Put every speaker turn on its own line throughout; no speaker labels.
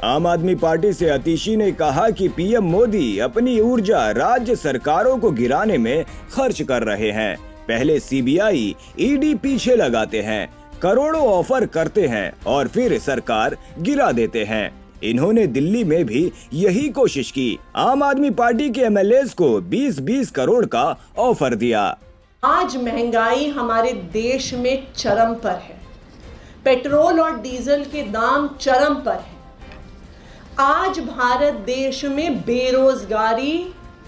आम आदमी पार्टी से अतिशी ने कहा कि पीएम मोदी अपनी ऊर्जा राज्य सरकारों को गिराने में खर्च कर रहे हैं। पहले सीबीआई, ईडी पीछे लगाते हैं, करोड़ों ऑफर करते हैं और फिर सरकार गिरा देते हैं। इन्होंने दिल्ली में भी यही कोशिश की। आम आदमी पार्टी के एमएलएज को 20-20 करोड़ का ऑफर दिया।
आज महंगाई हमारे देश में चरम पर है। पेट्रोल और डीजल के दाम चरम पर है। आज भारत देश में बेरोजगारी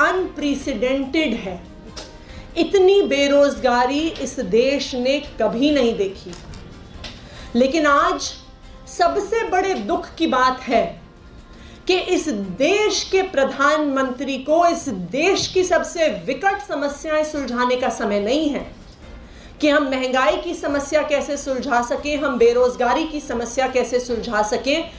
अनप्रेसिडेंटेड है। इतनी बेरोजगारी इस देश ने कभी नहीं देखी। लेकिन आज सबसे बड़े दुख की बात है कि इस देश के प्रधानमंत्री को इस देश की सबसे विकट समस्याएं सुलझाने का समय नहीं है कि हम महंगाई की समस्या कैसे सुलझा सकें, हम बेरोजगारी की समस्या कैसे सुलझा सकें,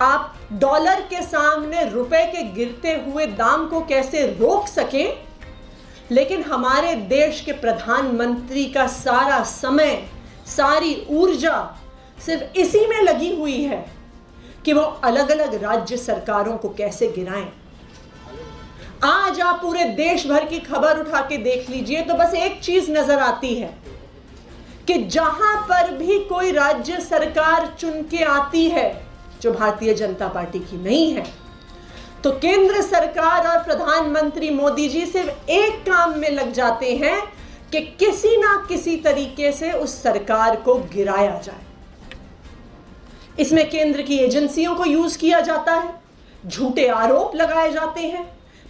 आप डॉलर के सामने रुपए के गिरते हुए दाम को कैसे रोक सकें। लेकिन हमारे देश के प्रधानमंत्री का सारा समय, सारी ऊर्जा सिर्फ इसी में लगी हुई है कि वो अलग अलग राज्य सरकारों को कैसे गिराएं। आज आप पूरे देश भर की खबर उठा के देख लीजिए तो बस एक चीज नजर आती है कि जहां पर भी कोई राज्य सरकार चुन के आती है जो भारतीय जनता पार्टी की नहीं है, तो केंद्र सरकार और प्रधानमंत्री मोदी जी सिर्फ एक काम में लग जाते हैं कि किसी ना किसी तरीके से उस सरकार को गिराया जाए। इसमें केंद्र की एजेंसियों को यूज किया जाता है, झूठे आरोप लगाए जाते हैं,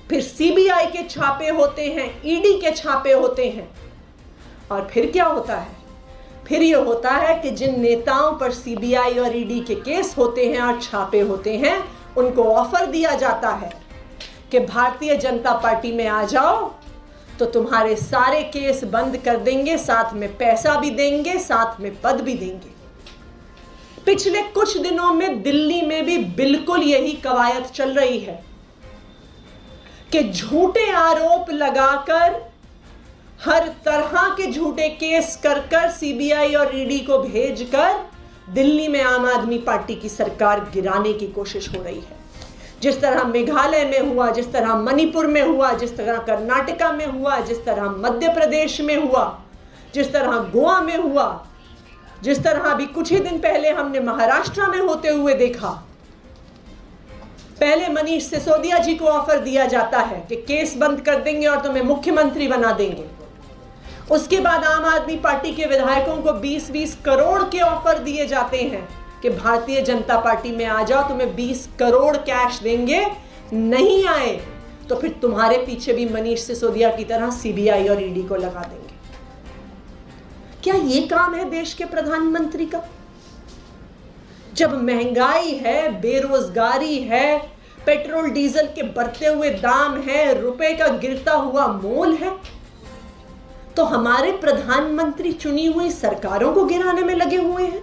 फिर सीबीआई के छापे होते हैं, ईडी के छापे होते हैं, और फिर क्या होता है? फिर यह होता है कि जिन नेताओं पर सीबीआई और ईडी के केस होते हैं और छापे होते हैं, उनको ऑफर दिया जाता है कि भारतीय जनता पार्टी में आ जाओ तो तुम्हारे सारे केस बंद कर देंगे, साथ में पैसा भी देंगे, साथ में पद भी देंगे। पिछले कुछ दिनों में दिल्ली में भी बिल्कुल यही कवायद चल रही है कि झूठे आरोप लगाकर, हर तरह के झूठे केस कर सीबीआई और ईडी को भेजकर दिल्ली में आम आदमी पार्टी की सरकार गिराने की कोशिश हो रही है। जिस तरह मेघालय में हुआ, जिस तरह मणिपुर में हुआ, जिस तरह कर्नाटका में हुआ, जिस तरह मध्य प्रदेश में हुआ, जिस तरह गोवा में हुआ, जिस तरह अभी कुछ ही दिन पहले हमने महाराष्ट्र में होते हुए देखा। पहले मनीष सिसोदिया जी को ऑफर दिया जाता है कि केस बंद कर देंगे और तुम्हें मुख्यमंत्री बना देंगे। उसके बाद आम आदमी पार्टी के विधायकों को 20-20 करोड़ के ऑफर दिए जाते हैं कि भारतीय जनता पार्टी में आ जाओ, तुम्हें 20 करोड़ कैश देंगे, नहीं आए तो फिर तुम्हारे पीछे भी मनीष सिसोदिया की तरह सीबीआई और ईडी को लगा देंगे। क्या ये काम है देश के प्रधानमंत्री का? जब महंगाई है, बेरोजगारी है, पेट्रोल डीजल के बढ़ते हुए दाम है, रुपए का गिरता हुआ मोल है, तो हमारे प्रधानमंत्री चुनी हुई सरकारों को गिराने में लगे हुए हैं।